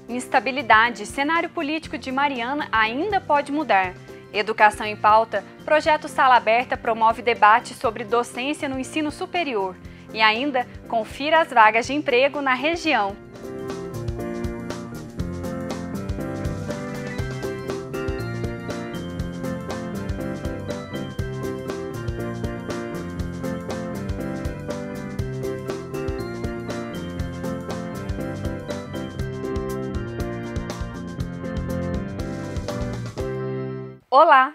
Instabilidade, cenário político de Mariana ainda pode mudar. Educação em pauta, projeto Sala Aberta promove debate sobre docência no ensino superior. E ainda, confira as vagas de emprego na região. Olá!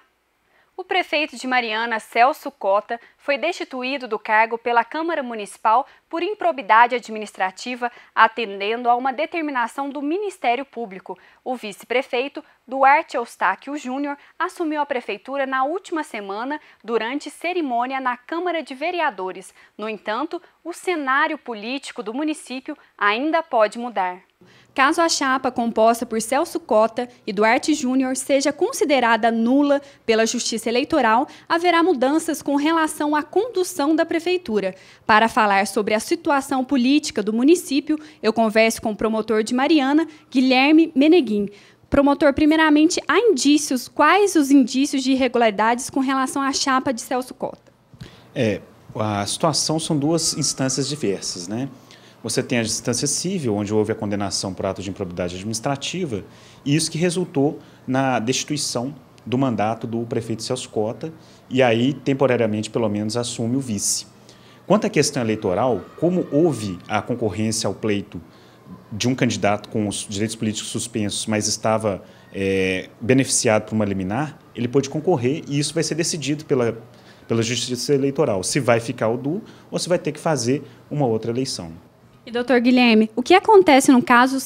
O prefeito de Mariana, Celso Cota, foi destituído do cargo pela Câmara Municipal por improbidade administrativa, atendendo a uma determinação do Ministério Público. O vice-prefeito, Duarte Eustáquio Júnior, assumiu a prefeitura na última semana, durante cerimônia na Câmara de Vereadores. No entanto, o cenário político do município ainda pode mudar. Caso a chapa composta por Celso Cota e Duarte Júnior seja considerada nula pela Justiça Eleitoral, haverá mudanças com relação à condução da Prefeitura. Para falar sobre a situação política do município, eu converso com o promotor de Mariana, Guilherme Meneguin. Promotor, primeiramente, há indícios? Quais os indícios de irregularidades com relação à chapa de Celso Cota? A situação são duas instâncias diversas, né? Você tem a instância civil, onde houve a condenação por ato de improbidade administrativa, e isso que resultou na destituição do mandato do prefeito Celso Cota, e aí, temporariamente, pelo menos, assume o vice. Quanto à questão eleitoral, como houve a concorrência ao pleito de um candidato com os direitos políticos suspensos, mas estava beneficiado por uma liminar, ele pôde concorrer, e isso vai ser decidido pela Justiça Eleitoral, se vai ficar o DU ou se vai ter que fazer uma outra eleição. E, doutor Guilherme, o que acontece no caso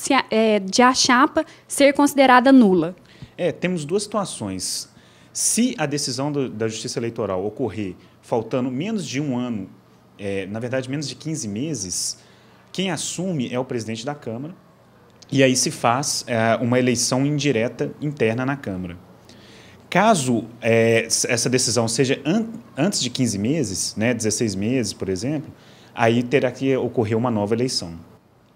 de a chapa ser considerada nula? Temos duas situações. Se a decisão da Justiça Eleitoral ocorrer faltando menos de um ano, na verdade menos de 15 meses, quem assume é o presidente da Câmara, e aí se faz uma eleição indireta interna na Câmara. Caso essa decisão seja antes de 15 meses, 16 meses, por exemplo, aí terá que ocorrer uma nova eleição.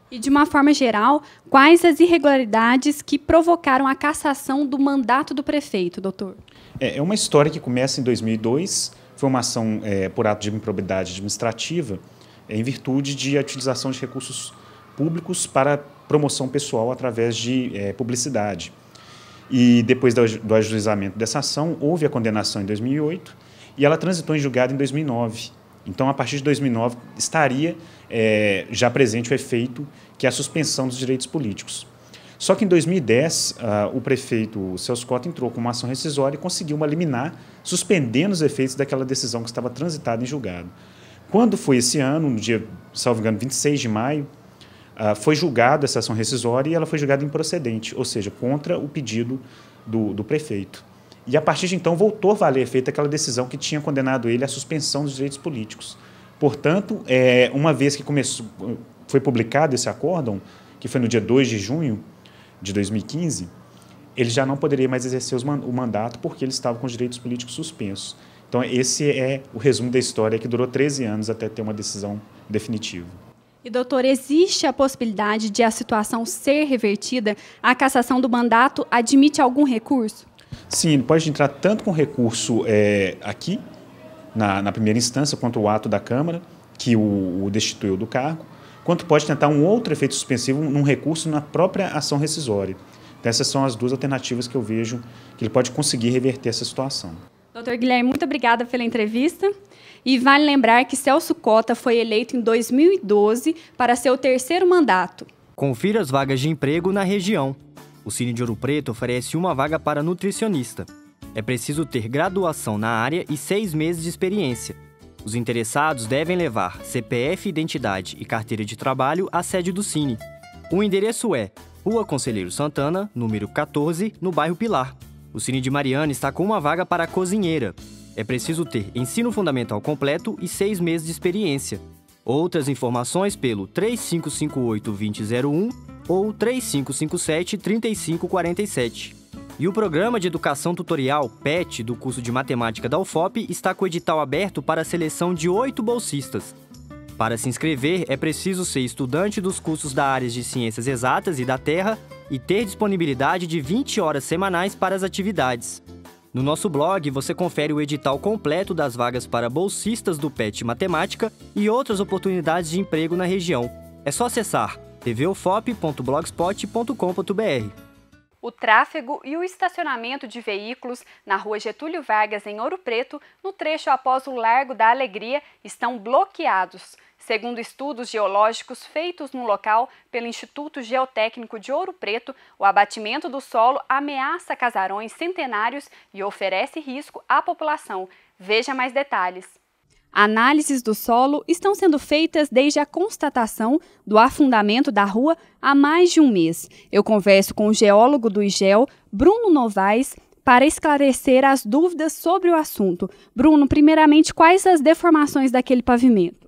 E, de uma forma geral, quais as irregularidades que provocaram a cassação do mandato do prefeito, doutor? É uma história que começa em 2002, foi uma ação por ato de improbidade administrativa, em virtude de utilização de recursos públicos para promoção pessoal através de publicidade. E depois do ajuizamento dessa ação, houve a condenação em 2008 e ela transitou em julgado em 2009. Então, a partir de 2009, estaria já presente o efeito que é a suspensão dos direitos políticos. Só que em 2010, o prefeito Celso Cota entrou com uma ação rescisória e conseguiu uma liminar, suspendendo os efeitos daquela decisão que estava transitada em julgado. Quando foi esse ano, no dia, salvo engano, 26 de maio, foi julgada essa ação rescisória e ela foi julgada improcedente, ou seja, contra o pedido do prefeito. E, a partir de então, voltou a valer efeito aquela decisão que tinha condenado ele à suspensão dos direitos políticos. Portanto, uma vez que foi publicado esse acórdão, que foi no dia 2 de junho de 2015, ele já não poderia mais exercer o mandato porque ele estava com os direitos políticos suspensos. Então, esse é o resumo da história, que durou 13 anos até ter uma decisão definitiva. E, doutor, existe a possibilidade de a situação ser revertida? A cassação do mandato admite algum recurso? Sim, ele pode entrar tanto com recurso aqui, na primeira instância, contra o ato da Câmara, que o destituiu do cargo, quanto pode tentar um outro efeito suspensivo num recurso na própria ação rescisória. Então, essas são as duas alternativas que eu vejo que ele pode conseguir reverter essa situação. Doutor Guilherme, muito obrigada pela entrevista. E vale lembrar que Celso Cota foi eleito em 2012 para seu terceiro mandato. Confira as vagas de emprego na região. O Cine de Ouro Preto oferece uma vaga para nutricionista. É preciso ter graduação na área e 6 meses de experiência. Os interessados devem levar CPF, identidade e carteira de trabalho à sede do Cine. O endereço é Rua Conselheiro Santana, número 14, no bairro Pilar. O Cine de Mariana está com uma vaga para cozinheira. É preciso ter ensino fundamental completo e 6 meses de experiência. Outras informações pelo 3558-2001 ou 3557-3547. E o Programa de Educação Tutorial, PET, do curso de Matemática da UFOP, está com o edital aberto para a seleção de 8 bolsistas. Para se inscrever, é preciso ser estudante dos cursos da área de Ciências Exatas e da Terra e ter disponibilidade de 20 horas semanais para as atividades. No nosso blog, você confere o edital completo das vagas para bolsistas do PET Matemática e outras oportunidades de emprego na região. É só acessar tvufop.blogspot.com.br. O tráfego e o estacionamento de veículos na rua Getúlio Vargas, em Ouro Preto, no trecho após o Largo da Alegria, estão bloqueados. Segundo estudos geológicos feitos no local pelo Instituto Geotécnico de Ouro Preto, o abatimento do solo ameaça casarões centenários e oferece risco à população. Veja mais detalhes. Análises do solo estão sendo feitas desde a constatação do afundamento da rua há mais de um mês. Eu converso com o geólogo do IGEL, Bruno Novaes, para esclarecer as dúvidas sobre o assunto. Bruno, primeiramente, quais as deformações daquele pavimento?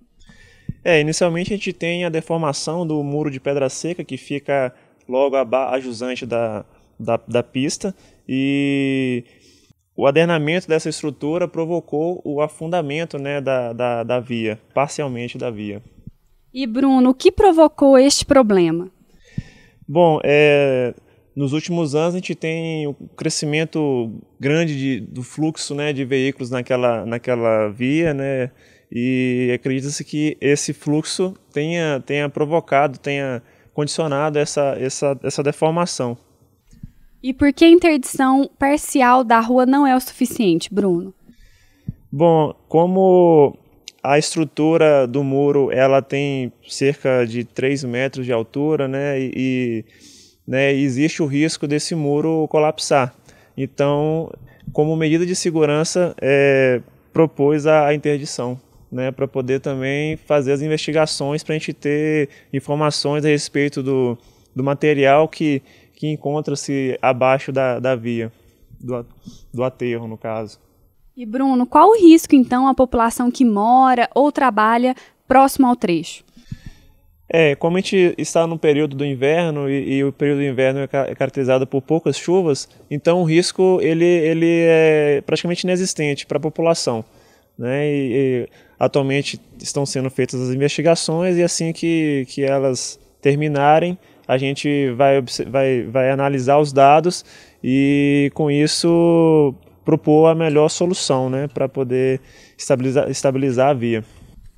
Inicialmente a gente tem a deformação do muro de pedra seca, que fica logo ajusante da pista, e o adenamento dessa estrutura provocou o afundamento, né, da via, parcialmente da via. E Bruno, o que provocou este problema? Bom, nos últimos anos a gente tem um crescimento grande do fluxo, né, de veículos naquela via, né, e acredita-se que esse fluxo tenha condicionado essa deformação. E por que a interdição parcial da rua não é o suficiente, Bruno? Bom, como a estrutura do muro ela tem cerca de 3 metros de altura, né, e existe o risco desse muro colapsar. Então, como medida de segurança, propôs a interdição, né, para poder também fazer as investigações, para a gente ter informações a respeito do material que encontra-se abaixo da via, do aterro, no caso. E Bruno, qual o risco, então, à população que mora ou trabalha próximo ao trecho? Como a gente está no período do inverno e o período do inverno é caracterizado por poucas chuvas, então o risco ele é praticamente inexistente para a população, né? E atualmente estão sendo feitas as investigações e assim que elas terminarem, a gente vai analisar os dados e com isso propor a melhor solução, né, para poder estabilizar a via.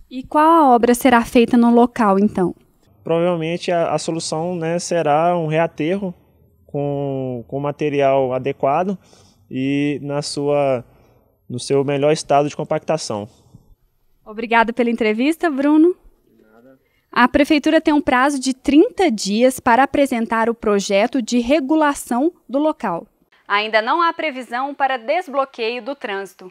E qual a obra será feita no local, então? Provavelmente a solução, né, será um reaterro com material adequado e no seu melhor estado de compactação. Obrigada pela entrevista, Bruno. A Prefeitura tem um prazo de 30 dias para apresentar o projeto de regulação do local. Ainda não há previsão para desbloqueio do trânsito.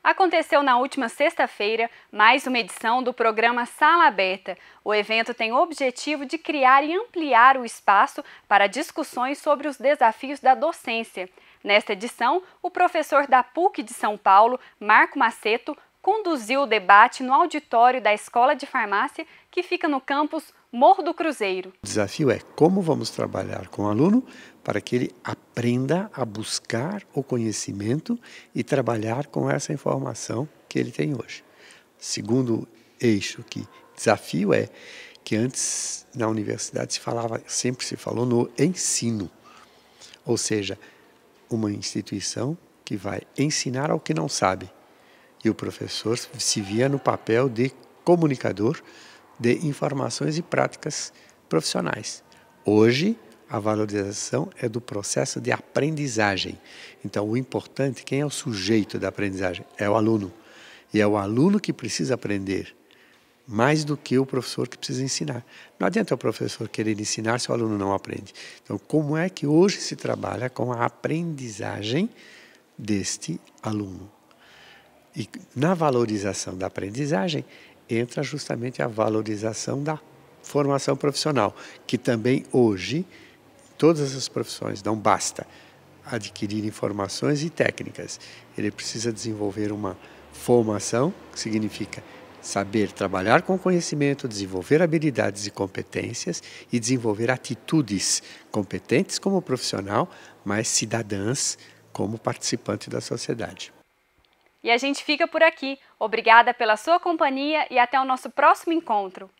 Aconteceu na última sexta-feira mais uma edição do programa Sala Aberta. O evento tem o objetivo de criar e ampliar o espaço para discussões sobre os desafios da docência. Nesta edição, o professor da PUC de São Paulo, Marco Maceto, conduziu o debate no auditório da Escola de Farmácia, que fica no campus Morro do Cruzeiro. O desafio é como vamos trabalhar com o aluno para que ele aprenda a buscar o conhecimento e trabalhar com essa informação que ele tem hoje. Segundo eixo, que desafio é que antes na universidade sempre se falou no ensino, ou seja, uma instituição que vai ensinar ao que não sabe. E o professor se via no papel de comunicador de informações e práticas profissionais. Hoje, a valorização é do processo de aprendizagem. Então, o importante, quem é o sujeito da aprendizagem? É o aluno. E é o aluno que precisa aprender, mais do que o professor que precisa ensinar. Não adianta o professor querer ensinar se o aluno não aprende. Então, como é que hoje se trabalha com a aprendizagem deste aluno? E na valorização da aprendizagem entra justamente a valorização da formação profissional, que também hoje, todas as profissões, não basta adquirir informações e técnicas. Ele precisa desenvolver uma formação, que significa saber trabalhar com conhecimento, desenvolver habilidades e competências e desenvolver atitudes competentes como profissional, mas cidadãs como participante da sociedade. E a gente fica por aqui. Obrigada pela sua companhia e até o nosso próximo encontro.